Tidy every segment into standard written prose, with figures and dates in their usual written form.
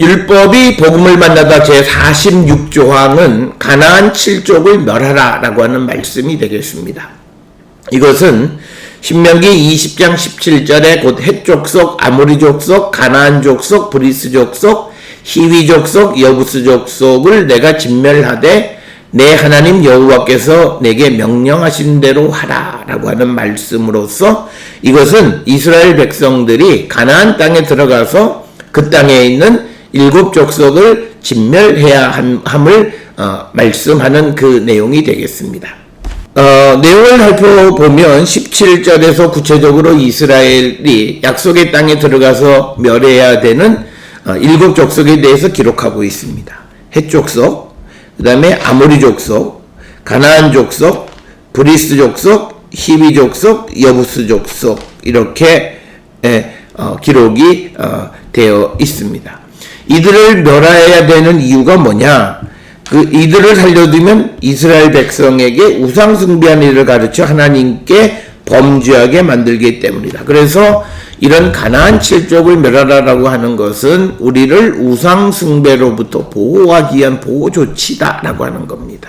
율법이 복음을 만나다 제46조항은 가나안 7족을 멸하라 라고 하는 말씀이 되겠습니다. 이것은 신명기 20장 17절에 곧 헷 족속, 아모리 족속, 가나안 족속, 브리스 족속, 히위 족속, 여부스 족속을 내가 진멸하되 내 하나님 여호와께서 내게 명령하신 대로 하라 라고 하는 말씀으로서 이것은 이스라엘 백성들이 가나안 땅에 들어가서 그 땅에 있는 7족속을 진멸해야 함을 말씀하는 그 내용이 되겠습니다. 내용을 살펴보면 17절에서 구체적으로 이스라엘이 약속의 땅에 들어가서 멸해야 되는 7족속에 대해서 기록하고 있습니다. 헷 족속, 그 다음에 아모리 족속, 가나안 족속, 브리스 족속, 히위 족속, 여부스 족속 이렇게 기록이 되어 있습니다. 이들을 멸해야 되는 이유가 뭐냐? 이들을 살려두면 이스라엘 백성에게 우상 숭배하는 일을 가르쳐 하나님께 범죄하게 만들기 때문이다. 그래서 이런 가나안 7족을 멸하라라고 하는 것은 우리를 우상 숭배로부터 보호하기 위한 보호 조치다라고 하는 겁니다.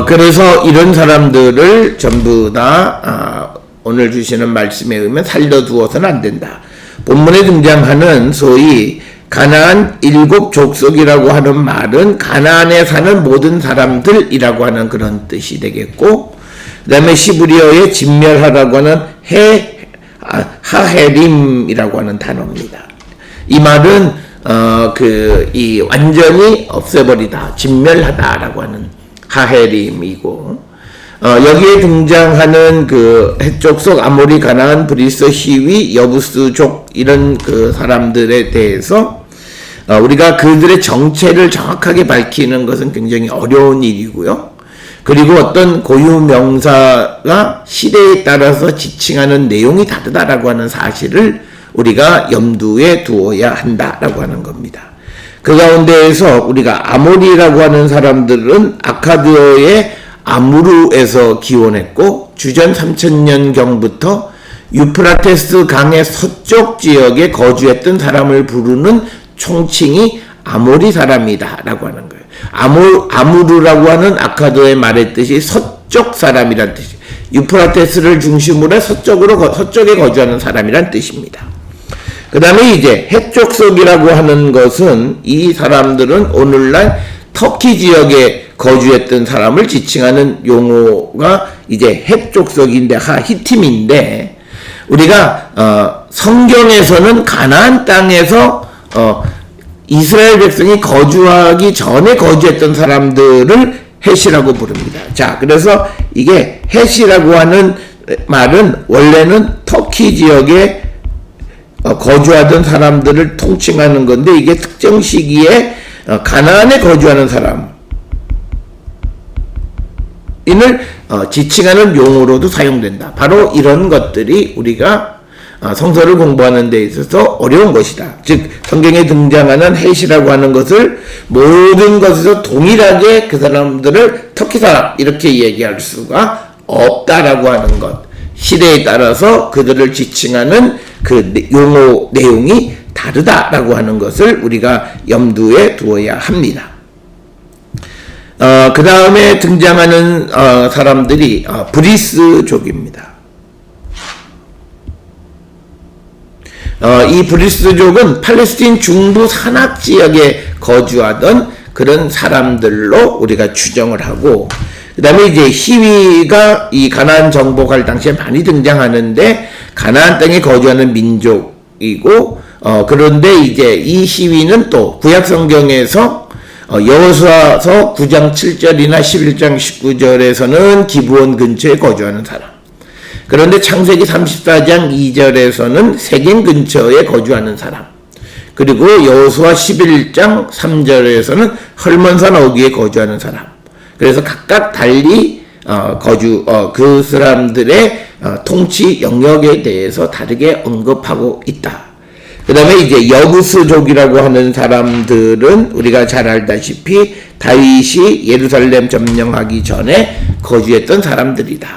그래서 이런 사람들을 전부 다 오늘 주시는 말씀에 의하면 살려두어서는 안 된다. 본문에 등장하는 소위 가나안 7족속이라고 하는 말은 가나안에 사는 모든 사람들이라고 하는 그런 뜻이 되겠고, 그 다음에 시브리어에 진멸하라고 하는 하헤림이라고 하는 단어입니다. 이 말은 완전히 없애버리다, 진멸하다라고 하는 하헤림이고, 여기에 등장하는 그 헷족속, 아모리, 가나안, 브리스, 히위, 여부스족 이런 그 사람들에 대해서 우리가 그들의 정체를 정확하게 밝히는 것은 굉장히 어려운 일이고요. 그리고 어떤 고유 명사가 시대에 따라서 지칭하는 내용이 다르다라고 하는 사실을 우리가 염두에 두어야 한다라고 하는 겁니다. 그 가운데에서 우리가 아모리라고 하는 사람들은 아카드어의 아무르에서 기원했고 주전 3000년경부터 유프라테스 강의 서쪽 지역에 거주했던 사람을 부르는 총칭이 아모리 사람이다 라고 하는 거예요. 아무르라고 하는 아카드어의 말의 뜻이 서쪽 사람이란 뜻이에요. 유프라테스를 중심으로 서쪽에 거주하는 사람이란 뜻입니다. 그 다음에 이제 헷족속이라고 하는 것은 이 사람들은 오늘날 터키 지역에 거주했던 사람을 지칭하는 용어가 이제 헷족속인데 히팀인데, 우리가 성경에서는 가나안 땅에서 이스라엘 백성이 거주하기 전에 거주했던 사람들을 헷이라고 부릅니다. 자, 그래서 이게 헷이라고 하는 말은 원래는 터키 지역에 거주하던 사람들을 통칭하는 건데, 이게 특정 시기에 가나안에 거주하는 사람 인을 지칭하는 용어로도 사용된다. 바로 이런 것들이 우리가 성서를 공부하는 데 있어서 어려운 것이다. 즉 성경에 등장하는 헷이라고 하는 것을 모든 것에서 동일하게 그 사람들을 터키 사람 이렇게 얘기할 수가 없다라고 하는 것. 시대에 따라서 그들을 지칭하는 그 용어 내용이 다르다라고 하는 것을 우리가 염두에 두어야 합니다. 그 다음에 등장하는 사람들이 브리스족입니다. 이 브리스족은 팔레스틴 중부 산악 지역에 거주하던 그런 사람들로 우리가 추정을 하고, 그 다음에 이제 히위가 이 가나안 정복할 당시에 많이 등장하는데 가나안 땅에 거주하는 민족이고, 그런데 이제 이 히위는 또 구약 성경에서 여호수아서 9장 7절이나 11장 19절에서는 기브온 근처에 거주하는 사람, 그런데 창세기 34장 2절에서는 세겜 근처에 거주하는 사람, 그리고 여호수아 11장 3절에서는 헐몬산 어귀에 거주하는 사람. 그래서 각각 달리 그 사람들의 통치 영역에 대해서 다르게 언급하고 있다. 그 다음에 이제 여부스족이라고 하는 사람들은 우리가 잘 알다시피 다윗이 예루살렘 점령하기 전에 거주했던 사람들이다.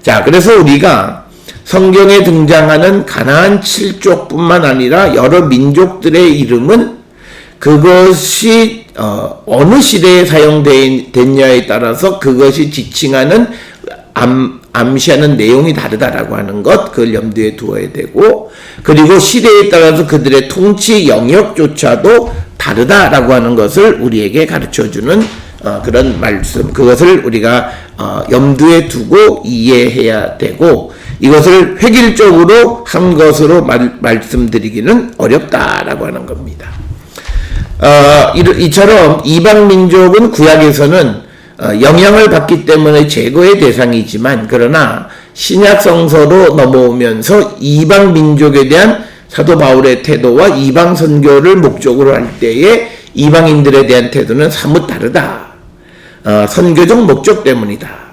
자, 그래서 우리가 성경에 등장하는 가나안 7족뿐만 아니라 여러 민족들의 이름은 그것이 어느 시대에 사용됐냐에 따라서 그것이 지칭하는 암시하는 내용이 다르다라고 하는 것, 그걸 염두에 두어야 되고, 그리고 시대에 따라서 그들의 통치 영역조차도 다르다라고 하는 것을 우리에게 가르쳐주는 그런 말씀, 그것을 우리가 염두에 두고 이해해야 되고, 이것을 획일적으로 한 것으로 말씀드리기는 어렵다라고 하는 겁니다. 이처럼 이방 민족은 구약에서는 영향을 받기 때문에 제거의 대상이지만, 그러나 신약 성서로 넘어오면서 이방 민족에 대한 사도 바울의 태도와 이방 선교를 목적으로 할 때에 이방인들에 대한 태도는 사뭇 다르다. 선교적 목적 때문이다.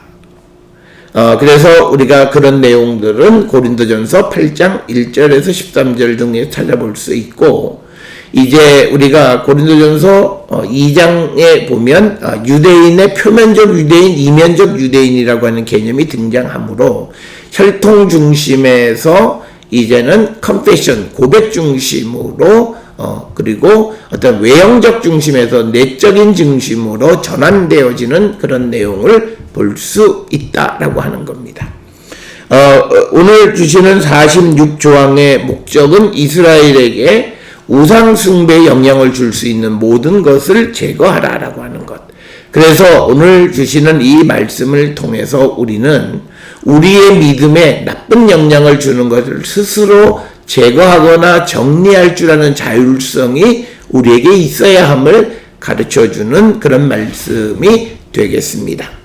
그래서 우리가 그런 내용들은 고린도전서 8장 1절에서 13절 등에 찾아볼 수 있고, 이제 우리가 고린도전서 2장에 보면 유대인의 표면적 유대인, 이면적 유대인이라고 하는 개념이 등장하므로 혈통 중심에서 이제는 confession, 고백 중심으로 그리고 어떤 외형적 중심에서 내적인 중심으로 전환되어지는 그런 내용을 볼 수 있다라고 하는 겁니다. 오늘 주시는 46조항의 목적은 이스라엘에게 우상 숭배에 영향을 줄 수 있는 모든 것을 제거하라라고 하는 것. 그래서 오늘 주시는 이 말씀을 통해서 우리는 우리의 믿음에 나쁜 영향을 주는 것을 스스로 제거하거나 정리할 줄 아는 자율성이 우리에게 있어야 함을 가르쳐주는 그런 말씀이 되겠습니다.